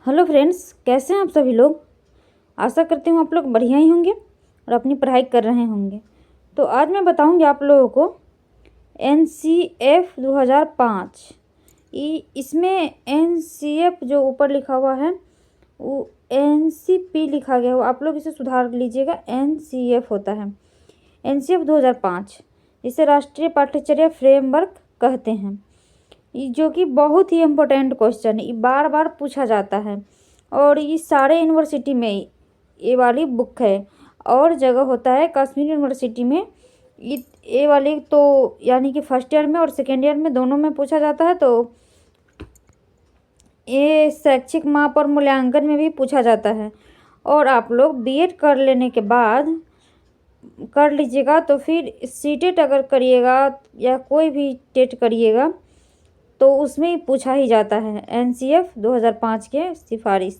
Hello friends, कैसे हैं आप सभी लोग। आशा करती हूँ आप लोग बढ़िया ही होंगे और अपनी पढ़ाई कर रहे होंगे। तो आज मैं बताऊंगी आप लोगों को NCF 2005। इसमें NCF जो ऊपर लिखा हुआ है वो NCP लिखा गया हो, आप लोग इसे सुधार लीजिएगा। NCF होता है NCF 2005, इसे राष्ट्रीय पाठ्यचर्या फ्रेमवर्क कहते हैं। जो कि बहुत ही इम्पोर्टेंट क्वेश्चन है, ये बार बार पूछा जाता है और ये सारे यूनिवर्सिटी में ये वाली बुक है। और जगह होता है कश्मीर यूनिवर्सिटी में। ये वाली तो यानी कि फर्स्ट ईयर में और सेकेंड ईयर में दोनों में पूछा जाता है। तो ये शैक्षिक माप और मूल्यांकन में भी पूछा जाता है। और आप लोग बीएड कर लेने के बाद कर लीजिएगा तो फिर सीटेट अगर करिएगा या कोई भी टेट करिएगा तो उसमें पूछा ही जाता है NCF 2005 के सिफारिश।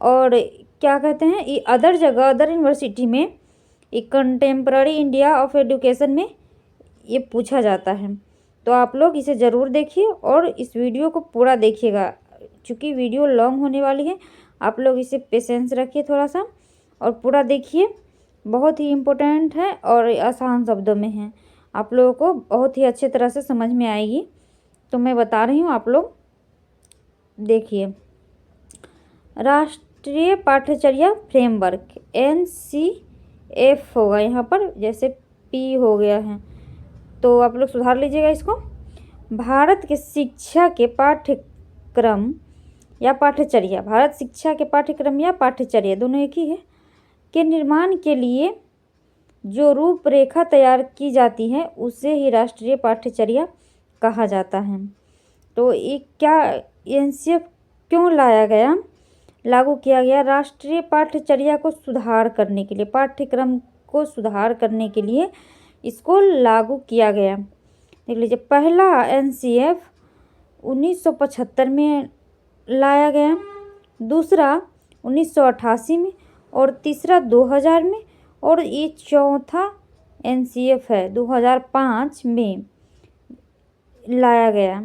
और क्या कहते हैं ये अदर जगह अदर यूनिवर्सिटी में ये कंटेम्प्ररी इंडिया ऑफ एजुकेशन में ये पूछा जाता है। तो आप लोग इसे ज़रूर देखिए और इस वीडियो को पूरा देखिएगा, क्योंकि वीडियो लॉन्ग होने वाली है। आप लोग इसे पेशेंस रखिए थोड़ा सा और पूरा देखिए। बहुत ही इम्पोर्टेंट है और आसान शब्दों में है, आप लोगों को बहुत ही अच्छे तरह से समझ में आएगी। तो मैं बता रही हूँ, आप लोग देखिए। राष्ट्रीय पाठ्यचर्या फ्रेमवर्क NCF होगा यहाँ पर, जैसे P हो गया है तो आप लोग सुधार लीजिएगा इसको। भारत के शिक्षा के पाठ्यक्रम या पाठ्यचर्या, भारत शिक्षा के पाठ्यक्रम या पाठ्यचर्या दोनों एक ही है, के निर्माण के लिए जो रूपरेखा तैयार की जाती है उसे ही राष्ट्रीय पाठ्यचर्या कहा जाता है। तो ये क्या NCF क्यों लाया गया, लागू किया गया? राष्ट्रीय पाठ्यचर्या को सुधार करने के लिए, पाठ्यक्रम को सुधार करने के लिए इसको लागू किया गया। देख लीजिए, पहला NCF 1975 में लाया गया, दूसरा 1988 में और तीसरा 2000 में, और ये चौथा NCF है 2005 में लाया गया।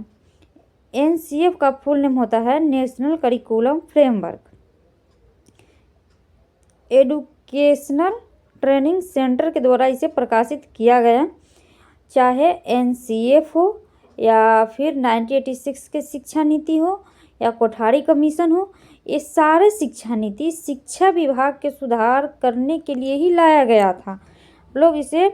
NCF का फुल नेम होता है national curriculum framework. Educational training centre के द्वारा इसे प्रकाशित किया गया। चाहे NCF हो या फिर 1986 के शिक्षा नीति हो या कोठारी कमीशन हो, ये सारे शिक्षा नीति शिक्षा विभाग के सुधार करने के लिए ही लाया गया था। लोग इसे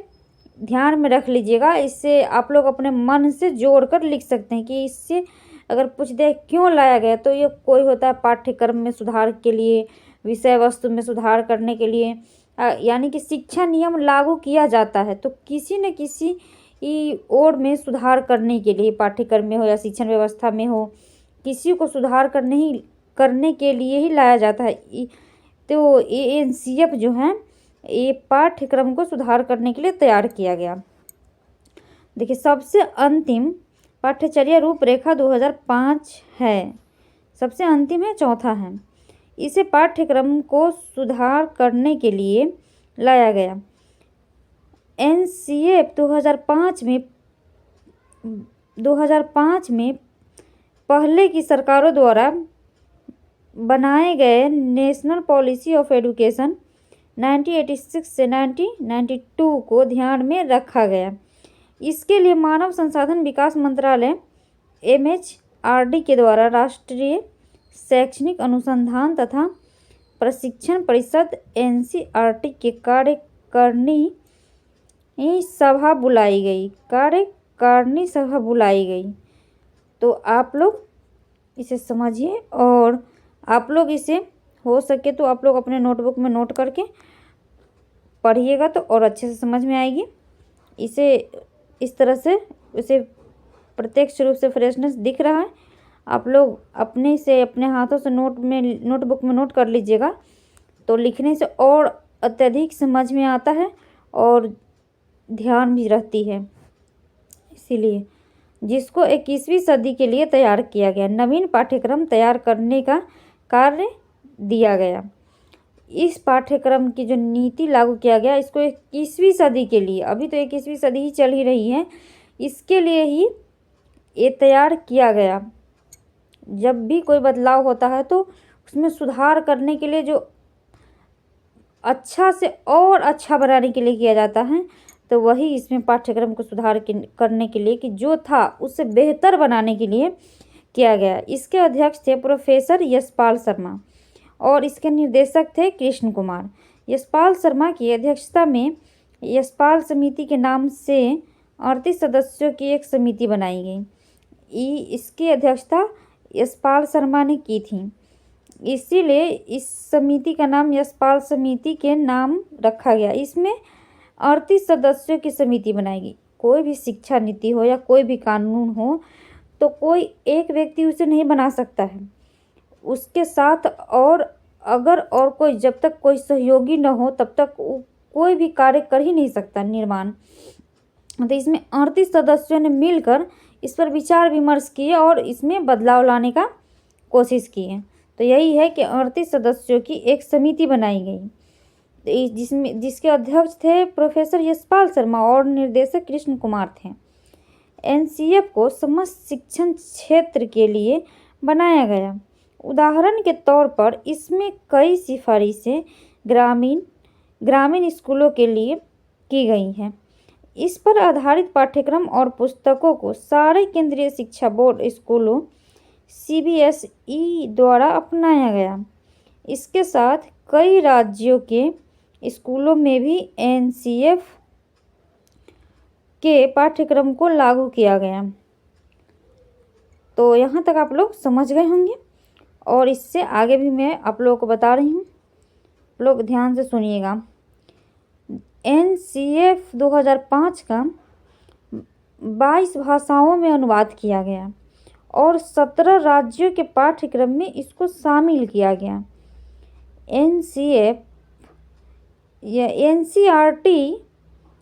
ध्यान में रख लीजिएगा। इससे आप लोग अपने मन से जोड़कर लिख सकते हैं कि इससे अगर पूछ दे क्यों लाया गया, तो ये कोई होता है पाठ्यक्रम में सुधार के लिए, विषय वस्तु में सुधार करने के लिए, यानी कि शिक्षा नियम लागू किया जाता है तो किसी न किसी ओर में सुधार करने के लिए, पाठ्यक्रम में हो या शिक्षण व्यवस्था में हो, किसी को सुधार करने के लिए ही लाया जाता है। तो ये NCF जो है ये पाठ्यक्रम को सुधार करने के लिए तैयार किया गया। देखिए, सबसे अंतिम पाठ्यचर्या रूपरेखा 2005 है, सबसे अंतिम है, चौथा है। इसे पाठ्यक्रम को सुधार करने के लिए लाया गया। NCF 2005 में पहले की सरकारों द्वारा बनाए गए नेशनल पॉलिसी ऑफ एजुकेशन 1986 से 1992 को ध्यान में रखा गया। इसके लिए मानव संसाधन विकास मंत्रालय MHRD के द्वारा राष्ट्रीय शैक्षणिक अनुसंधान तथा प्रशिक्षण परिषद NCERT के कार्यकारिणी सभा बुलाई गई। तो आप लोग इसे समझिए और आप लोग इसे हो सके तो आप लोग अपने नोटबुक में नोट करके पढ़िएगा तो और अच्छे से समझ में आएगी। इसे इस तरह से उसे प्रत्यक्ष रूप से फ्रेशनेस दिख रहा है, आप लोग अपने हाथों से नोटबुक में नोट कर लीजिएगा तो लिखने से और अत्यधिक समझ में आता है और ध्यान भी रहती है। इसीलिए जिसको 21वीं सदी के लिए तैयार किया गया, नवीन पाठ्यक्रम तैयार करने का कार्य दिया गया। इस पाठ्यक्रम की जो नीति लागू किया गया, इसको 21वीं सदी के लिए, अभी तो 21वीं सदी ही चल ही रही है, इसके लिए ही ये तैयार किया गया। जब भी कोई बदलाव होता है तो उसमें सुधार करने के लिए, जो अच्छा से और अच्छा बनाने के लिए किया जाता है, तो वही इसमें पाठ्यक्रम को सुधार करने के लिए, कि जो था उससे बेहतर बनाने के लिए किया गया। इसके अध्यक्ष थे प्रोफेसर यशपाल शर्मा और इसके निर्देशक थे कृष्ण कुमार। यशपाल शर्मा की अध्यक्षता में यशपाल समिति के नाम से 38 सदस्यों की एक समिति बनाई गई। इसकी अध्यक्षता यशपाल शर्मा ने की थी, इसीलिए इस समिति का नाम यशपाल समिति के नाम रखा गया। इसमें 38 सदस्यों की समिति बनाएगी। कोई भी शिक्षा नीति हो या कोई भी कानून हो, तो कोई एक व्यक्ति उसे नहीं बना सकता है, उसके साथ और अगर और कोई, जब तक कोई सहयोगी न हो तब तक कोई भी कार्य कर ही नहीं सकता निर्माण। तो इसमें 38 सदस्यों ने मिलकर इस पर विचार विमर्श किए और इसमें बदलाव लाने का कोशिश की है। तो यही है कि 38 सदस्यों की एक समिति बनाई गई, जिसके अध्यक्ष थे प्रोफेसर यशपाल शर्मा और निर्देशक कृष्ण कुमार थे। एनसीएफ को समस्त शिक्षण क्षेत्र के लिए बनाया गया। उदाहरण के तौर पर इसमें कई सिफारिशें ग्रामीण स्कूलों के लिए की गई हैं। इस पर आधारित पाठ्यक्रम और पुस्तकों को सारे केंद्रीय शिक्षा बोर्ड स्कूलों सीबीएसई द्वारा अपनाया गया। इसके साथ कई राज्यों के स्कूलों में भी एनसीएफ के पाठ्यक्रम को लागू किया गया। तो यहाँ तक आप लोग समझ गए होंगे और इससे आगे भी मैं आप लोगों को बता रही हूँ, लोग ध्यान से सुनिएगा। एनसीएफ 2005 का 22 भाषाओं में अनुवाद किया गया और 17 राज्यों के पाठ्यक्रम में इसको शामिल किया गया। एनसीएफ या एनसीईआरटी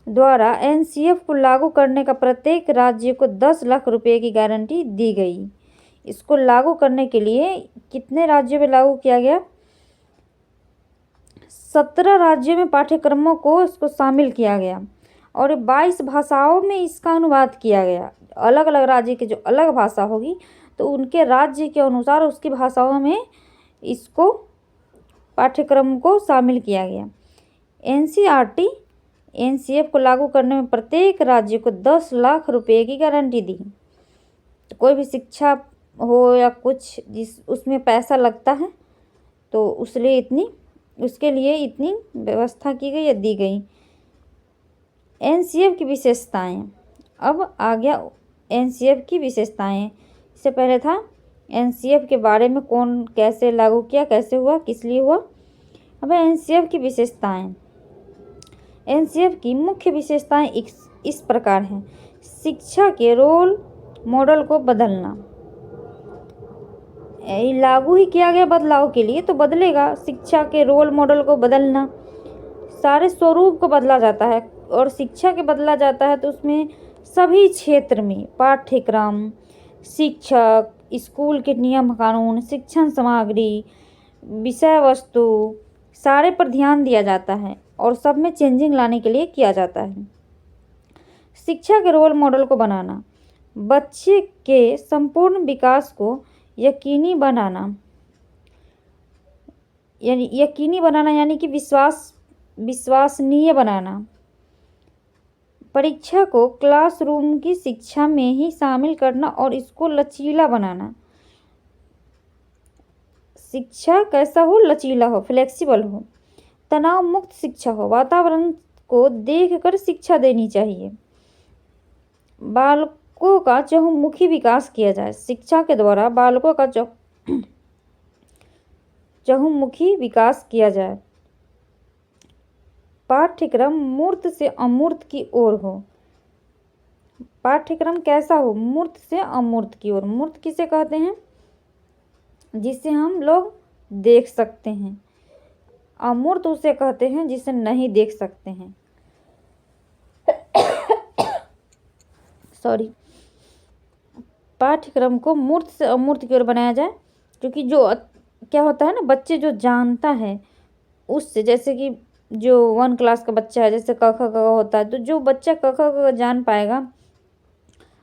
द्वारा एनसीएफ को लागू करने का प्रत्येक राज्य को 10 लाख रुपए की गारंटी दी गई। इसको लागू करने के लिए कितने राज्यों में लागू किया गया? 17 राज्यों में पाठ्यक्रमों को इसको शामिल किया गया और 22 भाषाओं में इसका अनुवाद किया गया। अलग अलग राज्य की जो अलग भाषा होगी तो उनके राज्य के अनुसार उसकी भाषाओं में इसको पाठ्यक्रम को शामिल किया गया। एनसीईआरटी एनसीएफ को लागू करने में प्रत्येक राज्य को 10 लाख रुपए की गारंटी दी। तो कोई भी शिक्षा हो या कुछ जिस उसमें पैसा लगता है तो उसके लिए इतनी व्यवस्था की गई या दी गई। एनसीएफ की विशेषताएं। अब आ गया एनसीएफ की विशेषताएं। इससे पहले था एनसीएफ के बारे में कौन कैसे लागू किया, कैसे हुआ, किस लिए हुआ। अब एनसीएफ की विशेषताएं। एनसीएफ की मुख्य विशेषताएं इस प्रकार हैं। शिक्षा के रोल मॉडल को बदलना। लागू ही किया गया बदलाव के लिए तो बदलेगा। शिक्षा के रोल मॉडल को बदलना, सारे स्वरूप को बदला जाता है और शिक्षा के बदला जाता है तो उसमें सभी क्षेत्र में पाठ्यक्रम, शिक्षक, स्कूल के नियम कानून, शिक्षण सामग्री, विषय वस्तु, सारे पर ध्यान दिया जाता है और सब में चेंजिंग लाने के लिए किया जाता है। शिक्षा के रोल मॉडल को बनाना, बच्चे के संपूर्ण विकास को यकीनी बनाना यानी कि विश्वसनीय बनाना। परीक्षा को क्लासरूम की शिक्षा में ही शामिल करना और इसको लचीला बनाना। शिक्षा कैसा हो? लचीला हो, फ्लेक्सिबल हो, तनाव मुक्त शिक्षा हो, वातावरण को देखकर शिक्षा देनी चाहिए। बालकों का चहुमुखी विकास किया जाए। शिक्षा के द्वारा बालकों का चहुमुखी विकास किया जाए। पाठ्यक्रम मूर्त से अमूर्त की ओर हो। पाठ्यक्रम कैसा हो? मूर्त से अमूर्त की ओर। मूर्त किसे कहते हैं? जिसे हम लोग देख सकते हैं। अमूर्त उसे कहते हैं जिसे नहीं देख सकते हैं। सॉरी। पाठ्यक्रम को मूर्त से अमूर्त की ओर बनाया जाए, क्योंकि जो क्या होता है ना, बच्चे जो जानता है उससे, जैसे कि जो 1 क्लास का बच्चा है, जैसे क ख ग होता है, तो जो बच्चा क ख ग जान पाएगा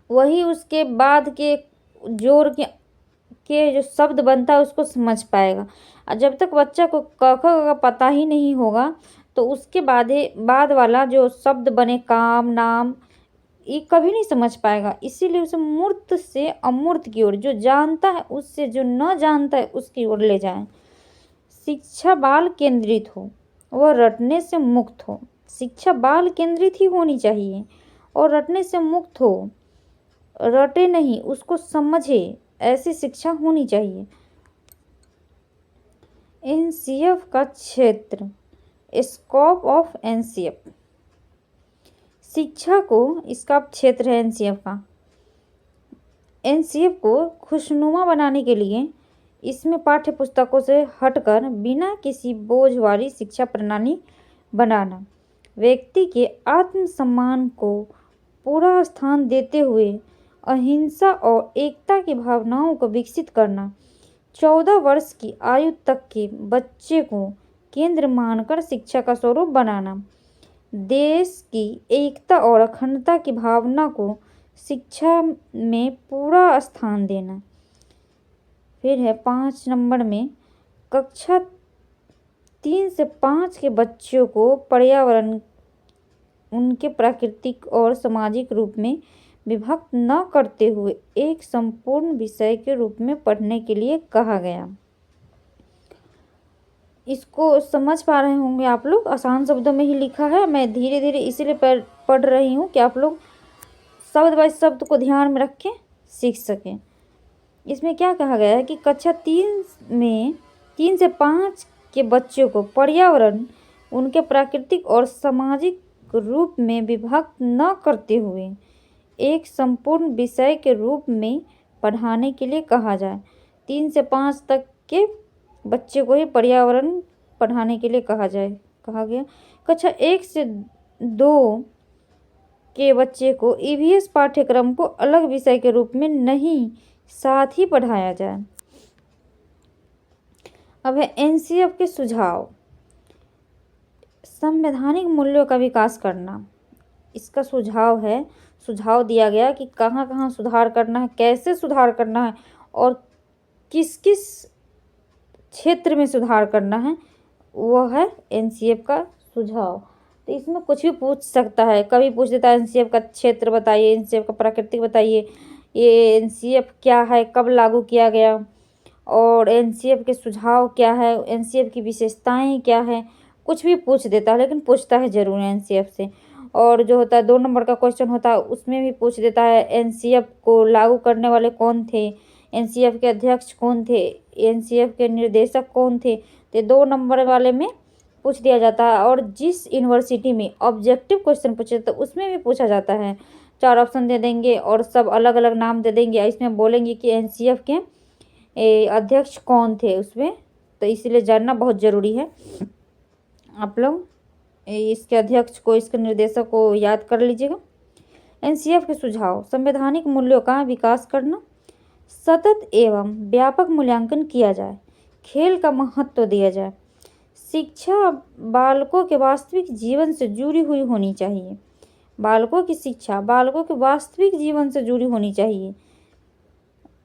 वही उसके बाद के जोड़ के के जो शब्द बनता है उसको समझ पाएगा। और जब तक बच्चा को क ख का पता ही नहीं होगा तो उसके बाद वाला जो शब्द बने काम, नाम, ये कभी नहीं समझ पाएगा। इसीलिए उसे मूर्त से अमूर्त की ओर, जो जानता है उससे जो न जानता है उसकी ओर ले जाएं। शिक्षा बाल केंद्रित हो, वह रटने से मुक्त हो। शिक्षा बाल केंद्रित ही होनी चाहिए और रटने से मुक्त हो, रटे नहीं उसको समझे, ऐसी शिक्षा होनी चाहिए। एनसीएफ का क्षेत्र, स्कोप ऑफ एनसीएफ, शिक्षा को इसका क्षेत्र है एनसीएफ का। एनसीएफ को खुशनुमा बनाने के लिए इसमें पाठ्य पुस्तकों से हटकर बिना किसी बोझ वाली शिक्षा प्रणाली बनाना, व्यक्ति के आत्मसम्मान को पूरा स्थान देते हुए अहिंसा और एकता की भावनाओं को विकसित करना, 14 वर्ष की आयु तक के बच्चे को केंद्र मानकर शिक्षा का स्वरूप बनाना, देश की एकता और अखंडता की भावना को शिक्षा में पूरा स्थान देना। फिर है 5 नंबर में, कक्षा 3 से 5 के बच्चों को पर्यावरण उनके प्राकृतिक और सामाजिक रूप में विभक्त न करते हुए एक संपूर्ण विषय के रूप में पढ़ने के लिए कहा गया। इसको समझ पा रहे होंगे आप लोग, आसान शब्दों में ही लिखा है। मैं धीरे धीरे इसीलिए पढ़ रही हूँ कि आप लोग शब्द बाय शब्द को ध्यान में रख के सीख सकें। इसमें क्या कहा गया है कि कक्षा 3 से 5 के बच्चों को पर्यावरण उनके प्राकृतिक और सामाजिक रूप में विभक्त न करते हुए एक संपूर्ण विषय के रूप में पढ़ाने के लिए कहा जाए। 3 से 5 तक के बच्चे को ही पर्यावरण पढ़ाने के लिए कहा गया। कक्षा 1 से 2 के बच्चे को ईवीएस पाठ्यक्रम को अलग विषय के रूप में नहीं, साथ ही पढ़ाया जाए। अब है एनसीएफ के सुझाव। संवैधानिक मूल्यों का विकास करना, इसका सुझाव दिया गया कि कहाँ कहाँ सुधार करना है, कैसे सुधार करना है और किस किस क्षेत्र में सुधार करना है, वह है एनसीएफ का सुझाव। तो इसमें कुछ भी पूछ सकता है, कभी पूछ देता है एनसीएफ का क्षेत्र बताइए, एनसीएफ का प्राकृतिक बताइए, ये एनसीएफ क्या है, कब लागू किया गया, और एनसीएफ के सुझाव क्या है, एनसीएफ की विशेषताएं क्या है, कुछ भी पूछ देता है, लेकिन पूछता है जरूर एनसीएफ से। और जो होता है 2 नंबर का क्वेश्चन होता है उसमें भी पूछ देता है एनसीएफ को लागू करने वाले कौन थे, एनसीएफ के अध्यक्ष कौन थे, एनसीएफ के निर्देशक कौन थे। तो 2 नंबर वाले में पूछ दिया जाता है। और जिस यूनिवर्सिटी में ऑब्जेक्टिव क्वेश्चन पूछे तो उसमें भी पूछा जाता है। 4 ऑप्शन दे देंगे और सब अलग अलग नाम दे देंगे, इसमें बोलेंगे कि एनसीएफ के अध्यक्ष कौन थे उसमें, तो इसलिए जानना बहुत ज़रूरी है। आप लोग इसके अध्यक्ष को, इसके निर्देशक को याद कर लीजिएगा। एनसीएफ के सुझाव, संवैधानिक मूल्यों का विकास करना, सतत एवं व्यापक मूल्यांकन किया जाए, खेल का महत्व दिया जाए, शिक्षा बालकों के वास्तविक जीवन से जुड़ी हुई होनी चाहिए। बालकों की शिक्षा बालकों के वास्तविक जीवन से जुड़ी होनी चाहिए,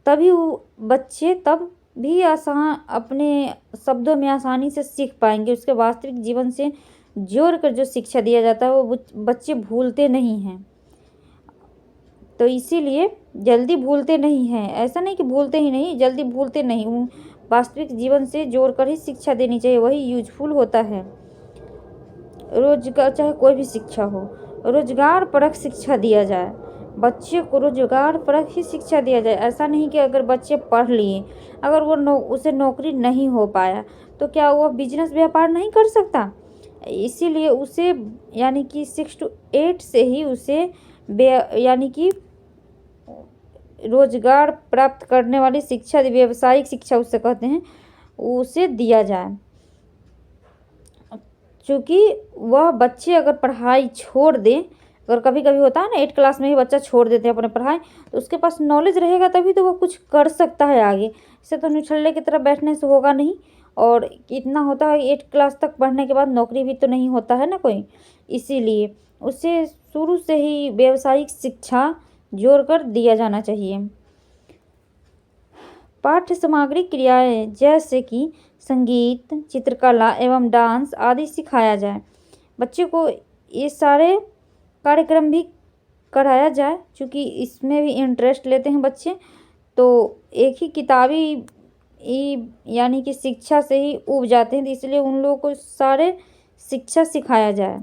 तभी वो बच्चे तब भी अपने शब्दों में आसानी से सीख पाएंगे। उसके वास्तविक जीवन से जोड़ कर जो शिक्षा दिया जाता है वो बच्चे भूलते नहीं हैं। तो इसीलिए जल्दी भूलते नहीं हैं, ऐसा नहीं कि भूलते ही नहीं, जल्दी भूलते नहीं, वास्तविक जीवन से जोड़कर ही शिक्षा देनी चाहिए, वही यूजफुल होता है। रोजगार, चाहे कोई भी शिक्षा हो, रोजगार परक शिक्षा दिया जाए, बच्चे को रोजगार परक ही शिक्षा दिया जाए। ऐसा नहीं कि अगर बच्चे पढ़ लिए, अगर वो उसे नौकरी नहीं हो पाया तो क्या वो बिजनेस व्यापार नहीं कर सकता। इसीलिए उसे यानी कि 6 to 8 से ही उसे यानी कि रोजगार प्राप्त करने वाली शिक्षा, व्यावसायिक शिक्षा उसे कहते हैं, उसे दिया जाए। क्योंकि वह बच्चे अगर पढ़ाई छोड़ दे, अगर कभी कभी होता है ना 8 क्लास में ही बच्चा छोड़ देते हैं अपने पढ़ाई, तो उसके पास नॉलेज रहेगा तभी तो वो कुछ कर सकता है आगे। इसे तो निठल्ले की तरह बैठने से होगा नहीं। और इतना होता है 8 क्लास तक पढ़ने के बाद नौकरी भी तो नहीं होता है ना कोई, इसीलिए उसे शुरू से ही व्यावसायिक शिक्षा जोड़कर दिया जाना चाहिए। पाठ्य सामग्री क्रियाएं जैसे कि संगीत, चित्रकला एवं डांस आदि सिखाया जाए। बच्चे को ये सारे कार्यक्रम भी कराया जाए, क्योंकि इसमें भी इंटरेस्ट लेते हैं बच्चे। तो एक ही किताबी यानी कि शिक्षा से ही ऊब जाते हैं, तो इसलिए उन लोगों को सारे शिक्षा सिखाया जाए।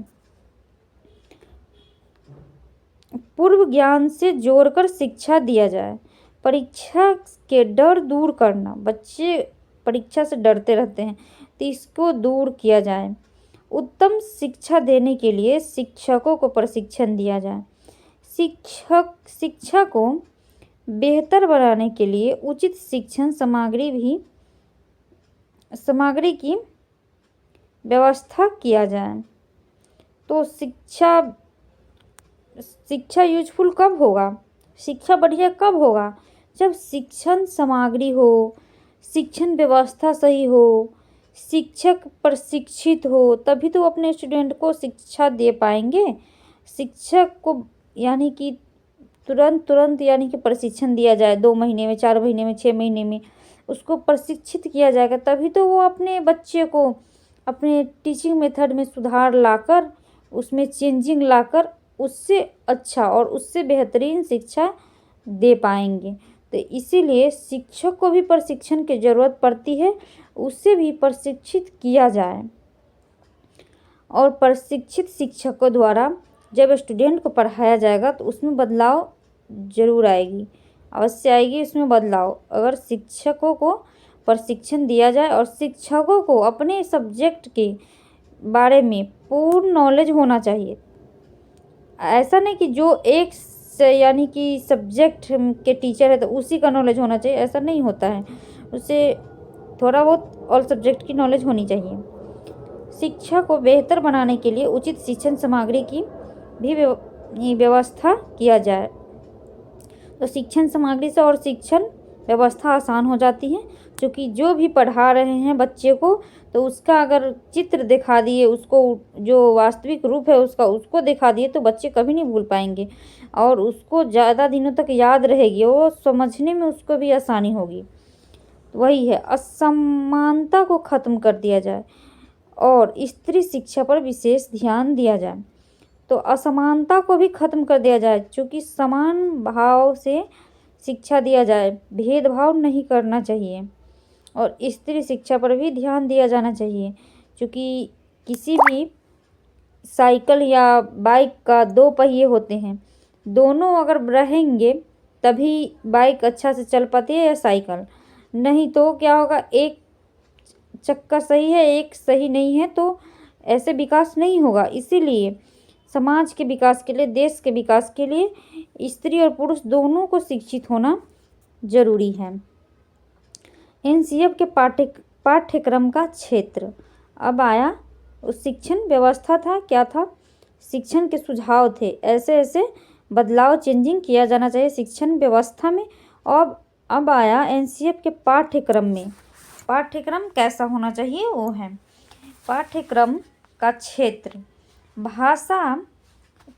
पूर्व ज्ञान से जोड़कर शिक्षा दिया जाए। परीक्षा के डर दूर करना, बच्चे परीक्षा से डरते रहते हैं, तो इसको दूर किया जाए। उत्तम शिक्षा देने के लिए शिक्षकों को प्रशिक्षण दिया जाए। शिक्षा को बेहतर बनाने के लिए उचित शिक्षण सामग्री की व्यवस्था किया जाए। तो शिक्षा यूजफुल कब होगा, शिक्षा बढ़िया कब होगा, जब शिक्षण सामग्री हो, शिक्षण व्यवस्था सही हो, शिक्षक प्रशिक्षित हो, तभी तो अपने स्टूडेंट को शिक्षा दे पाएंगे। शिक्षक को यानी कि तुरंत यानी कि प्रशिक्षण दिया जाए, 2 महीने में, 4 महीने में, 6 महीने में उसको प्रशिक्षित किया जाएगा, तभी तो वो अपने बच्चे को अपने टीचिंग मेथड में सुधार लाकर, उसमें चेंजिंग लाकर उससे अच्छा और उससे बेहतरीन शिक्षा दे पाएंगे। तो इसीलिए शिक्षक को भी प्रशिक्षण की ज़रूरत पड़ती है, उससे भी प्रशिक्षित किया जाए। और प्रशिक्षित शिक्षकों द्वारा जब स्टूडेंट को पढ़ाया जाएगा तो उसमें बदलाव ज़रूर आएगी, अवश्य आएगी उसमें बदलाव। अगर शिक्षकों को प्रशिक्षण दिया जाए और शिक्षकों को अपने सब्जेक्ट के बारे में पूर्ण नॉलेज होना चाहिए। ऐसा नहीं कि जो एक से यानी कि सब्जेक्ट के टीचर है तो उसी का नॉलेज होना चाहिए, ऐसा नहीं होता है। उसे थोड़ा बहुत ऑल सब्जेक्ट की नॉलेज होनी चाहिए। शिक्षा को बेहतर बनाने के लिए उचित शिक्षण सामग्री की भी व्यवस्था किया जाए। तो शिक्षण सामग्री से और शिक्षण व्यवस्था आसान हो जाती है, क्योंकि जो भी पढ़ा रहे हैं बच्चे को, तो उसका अगर चित्र दिखा दिए, उसको जो वास्तविक रूप है उसको दिखा दिए, तो बच्चे कभी नहीं भूल पाएंगे और उसको ज़्यादा दिनों तक याद रहेगी, वो समझने में उसको भी आसानी होगी। वही है, असमानता को ख़त्म कर दिया जाए और स्त्री शिक्षा पर विशेष ध्यान दिया जाए। तो असमानता को भी ख़त्म कर दिया जाए, क्योंकि समान भाव से शिक्षा दिया जाए, भेदभाव नहीं करना चाहिए। और स्त्री शिक्षा पर भी ध्यान दिया जाना चाहिए, क्योंकि किसी भी साइकिल या बाइक का 2 पहिए होते हैं, दोनों अगर रहेंगे तभी बाइक अच्छा से चल पाती है या साइकिल, नहीं तो क्या होगा, एक चक्का सही है एक सही नहीं है, तो ऐसे विकास नहीं होगा। इसीलिए समाज के विकास के लिए, देश के विकास के लिए स्त्री और पुरुष दोनों को शिक्षित होना जरूरी है। एनसीएफ के पाठ्यक्रम का क्षेत्र अब आया। उस शिक्षण व्यवस्था था, क्या था, शिक्षण के सुझाव थे, ऐसे ऐसे बदलाव चेंजिंग किया जाना चाहिए शिक्षण व्यवस्था में। और अब आया एनसीएफ के पाठ्यक्रम में, पाठ्यक्रम कैसा होना चाहिए वो है। पाठ्यक्रम का क्षेत्र, भाषा,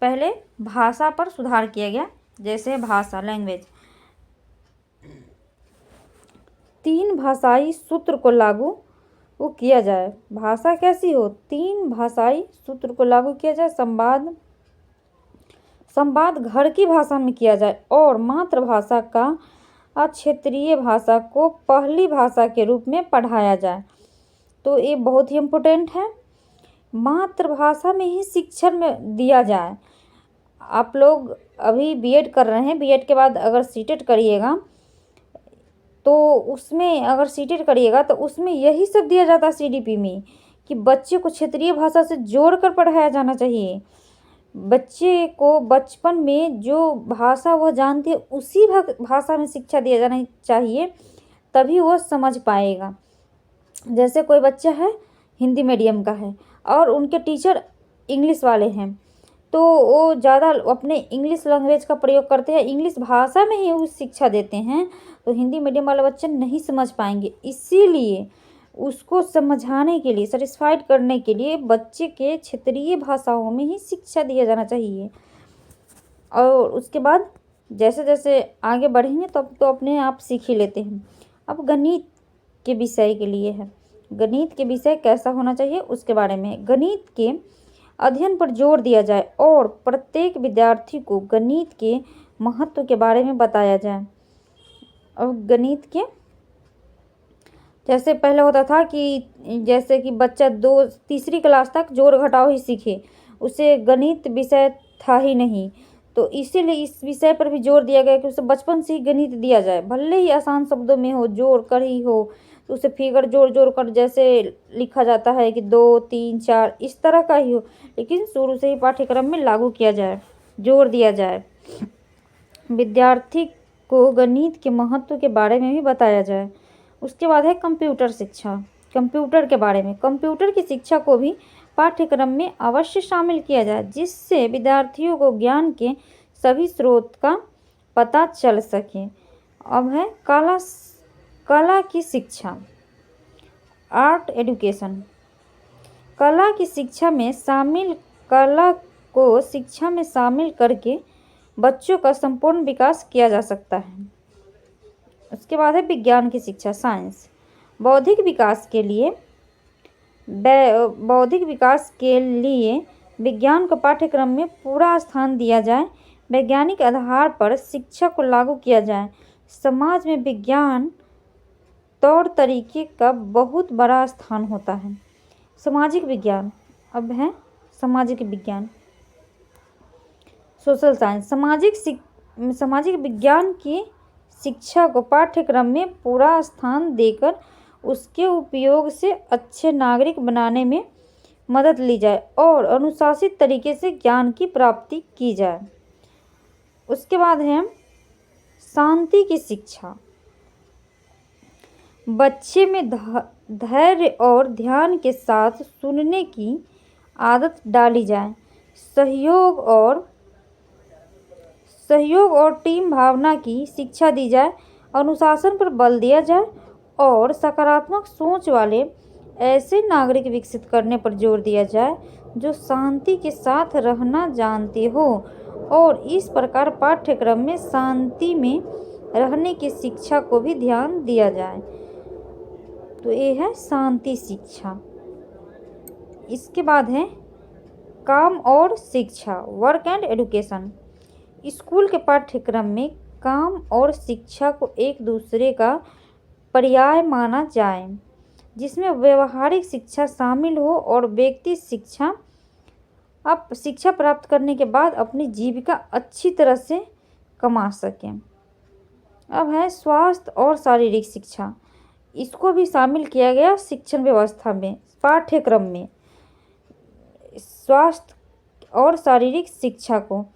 पहले भाषा पर सुधार किया गया, जैसे भाषा लैंग्वेज, 3 भाषाई सूत्र को लागू वो किया जाए। भाषा कैसी हो, 3 भाषाई सूत्र को लागू किया जाए। संवाद घर की भाषा में किया जाए और मातृभाषा का क्षेत्रीय भाषा को पहली भाषा के रूप में पढ़ाया जाए। तो ये बहुत ही इम्पोर्टेंट है, मातृभाषा में ही शिक्षण में दिया जाए। आप लोग अभी बीएड कर रहे हैं, बीएड के बाद अगर सीटेट करिएगा तो उसमें अगर सीटेट करिएगा तो उसमें यही सब दिया जाता है सीडीपी में, कि बच्चे को क्षेत्रीय भाषा से जोड़कर पढ़ाया जाना चाहिए। बच्चे को बचपन में जो भाषा वह जानते हैं उसी भाषा में शिक्षा दिया जाना चाहिए, तभी वो समझ पाएगा। जैसे कोई बच्चा है हिंदी मीडियम का है और उनके टीचर इंग्लिश वाले हैं, तो वो ज़्यादा अपने इंग्लिश लैंग्वेज का प्रयोग करते हैं, इंग्लिश भाषा में ही उस शिक्षा देते हैं, तो हिंदी मीडियम वाला बच्चा नहीं समझ पाएंगे। इसीलिए उसको समझाने के लिए, सेटिस्फाइड करने के लिए बच्चे के क्षेत्रीय भाषाओं में ही शिक्षा दिया जाना चाहिए। और उसके बाद जैसे जैसे आगे बढ़ेंगे तब तो अपने आप सीख ही लेते हैं। अब गणित के विषय के लिए है। गणित के विषय कैसा होना चाहिए उसके बारे में। गणित के अध्ययन पर जोर दिया जाए और प्रत्येक विद्यार्थी को गणित के महत्व के बारे में बताया जाए। अब गणित के जैसे पहले होता था कि जैसे कि बच्चा तीसरी क्लास तक जोड़ घटाव ही सीखे, उसे गणित विषय था ही नहीं। तो इसीलिए इस विषय पर भी जोर दिया गया कि उसे बचपन से ही गणित दिया जाए, भले ही आसान शब्दों में हो, जोड़ कर ही हो, तो उसे फिगर जोड़ जोड़ कर जैसे लिखा जाता है कि 2 3 4 इस तरह का ही हो, लेकिन शुरू से ही पाठ्यक्रम में लागू किया जाए, जोर दिया जाए। विद्यार्थी को गणित के महत्व के बारे में भी बताया जाए। उसके बाद है कंप्यूटर शिक्षा। कंप्यूटर के बारे में, कंप्यूटर की शिक्षा को भी पाठ्यक्रम में अवश्य शामिल किया जाए, जिससे विद्यार्थियों को ज्ञान के सभी स्रोत का पता चल सके। अब है कला की शिक्षा, आर्ट एजुकेशन। कला की शिक्षा में कला को शिक्षा में शामिल करके बच्चों का संपूर्ण विकास किया जा सकता है। उसके बाद है विज्ञान की शिक्षा, साइंस। बौद्धिक विकास के लिए विज्ञान को पाठ्यक्रम में पूरा स्थान दिया जाए। वैज्ञानिक आधार पर शिक्षा को लागू किया जाए। समाज में विज्ञान तौर तरीके का बहुत बड़ा स्थान होता है। सामाजिक विज्ञान, अब है सामाजिक विज्ञान, सोशल साइंस। सामाजिक विज्ञान की शिक्षा को पाठ्यक्रम में पूरा स्थान देकर उसके उपयोग से अच्छे नागरिक बनाने में मदद ली जाए और अनुशासित तरीके से ज्ञान की प्राप्ति की जाए। उसके बाद है शांति की शिक्षा। बच्चे में धैर्य और ध्यान के साथ सुनने की आदत डाली जाए। सहयोग और टीम भावना की शिक्षा दी जाए। अनुशासन पर बल दिया जाए और सकारात्मक सोच वाले ऐसे नागरिक विकसित करने पर जोर दिया जाए जो शांति के साथ रहना जानते हो, और इस प्रकार पाठ्यक्रम में शांति में रहने की शिक्षा को भी ध्यान दिया जाए। तो ये है शांति शिक्षा। इसके बाद है काम और शिक्षा, वर्क एंड एजुकेशन। स्कूल के पाठ्यक्रम में काम और शिक्षा को एक दूसरे का पर्याय माना जाए, जिसमें व्यवहारिक शिक्षा शामिल हो और व्यक्ति शिक्षा प्राप्त करने के बाद अपनी जीविका अच्छी तरह से कमा सकें। अब है स्वास्थ्य और शारीरिक शिक्षा। इसको भी शामिल किया गया शिक्षण व्यवस्था में, पाठ्यक्रम में। स्वास्थ्य और शारीरिक शिक्षा को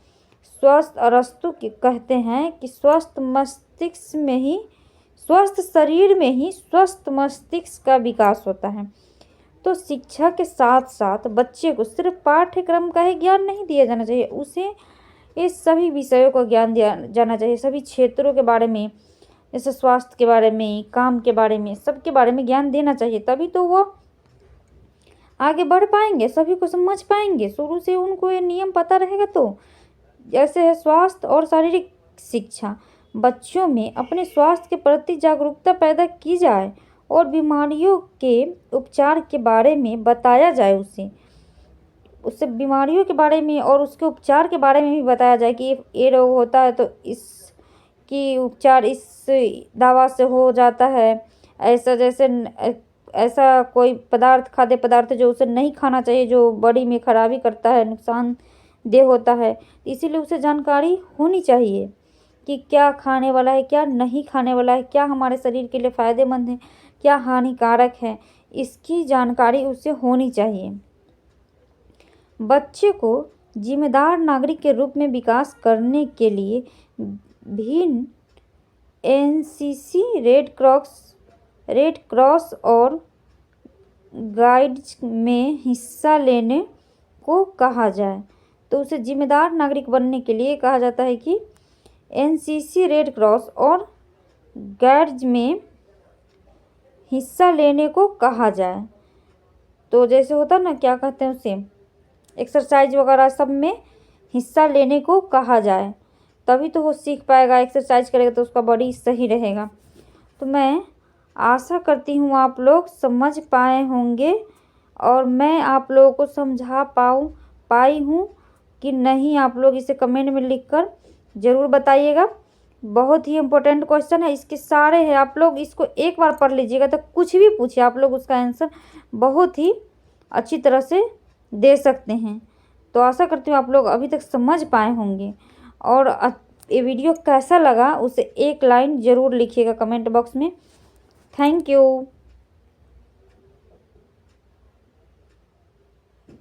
स्वस्थ अरस्तु कहते हैं कि स्वस्थ शरीर में ही स्वस्थ मस्तिष्क का विकास होता है। तो शिक्षा के साथ साथ बच्चे को सिर्फ पाठ्यक्रम का ही ज्ञान नहीं दिया जाना चाहिए, उसे इस सभी विषयों का ज्ञान दिया जाना चाहिए, सभी क्षेत्रों के बारे में, जैसे स्वास्थ्य के बारे में, काम के बारे में, सबके बारे में ज्ञान देना चाहिए। तभी तो वो आगे बढ़ पाएंगे, सभी को समझ पाएंगे, शुरू से उनको ये नियम पता रहेगा। तो जैसे है स्वास्थ्य और शारीरिक शिक्षा, बच्चों में अपने स्वास्थ्य के प्रति जागरूकता पैदा की जाए और बीमारियों के उपचार के बारे में बताया जाए। उससे बीमारियों के बारे में और उसके उपचार के बारे में भी बताया जाए कि ये रोग होता है तो इसकी उपचार इस दवा से हो जाता है। ऐसा कोई खाद्य पदार्थ जो उसे नहीं खाना चाहिए, जो बॉडी में खराबी करता है, नुकसानदेह होता है, इसीलिए उसे जानकारी होनी चाहिए कि क्या खाने वाला है, क्या नहीं खाने वाला है, क्या हमारे शरीर के लिए फ़ायदेमंद है, क्या हानिकारक है, इसकी जानकारी उसे होनी चाहिए। बच्चे को जिम्मेदार नागरिक के रूप में विकास करने के लिए भिन्न एनसीसी, रेड क्रॉस और गाइड्स में हिस्सा लेने को कहा जाए। तो उसे जिम्मेदार नागरिक बनने के लिए कहा जाता है कि एनसीसी, रेड क्रॉस और गाइड्स में हिस्सा लेने को कहा जाए। तो जैसे होता ना, क्या कहते हैं उसे, एक्सरसाइज वगैरह सब में हिस्सा लेने को कहा जाए, तभी तो वो सीख पाएगा। एक्सरसाइज करेगा तो उसका बॉडी सही रहेगा। तो मैं आशा करती हूँ आप लोग समझ पाए होंगे और मैं आप लोगों को समझा पाई हूँ कि नहीं, आप लोग इसे कमेंट में लिखकर ज़रूर बताइएगा। बहुत ही इम्पोर्टेंट क्वेश्चन है, इसके सारे हैं, आप लोग इसको एक बार पढ़ लीजिएगा तो कुछ भी पूछिए आप लोग उसका आंसर बहुत ही अच्छी तरह से दे सकते हैं। तो आशा करती हूँ आप लोग अभी तक समझ पाए होंगे। और ये वीडियो कैसा लगा उसे एक लाइन ज़रूर लिखिएगा कमेंट बॉक्स में। Thank you.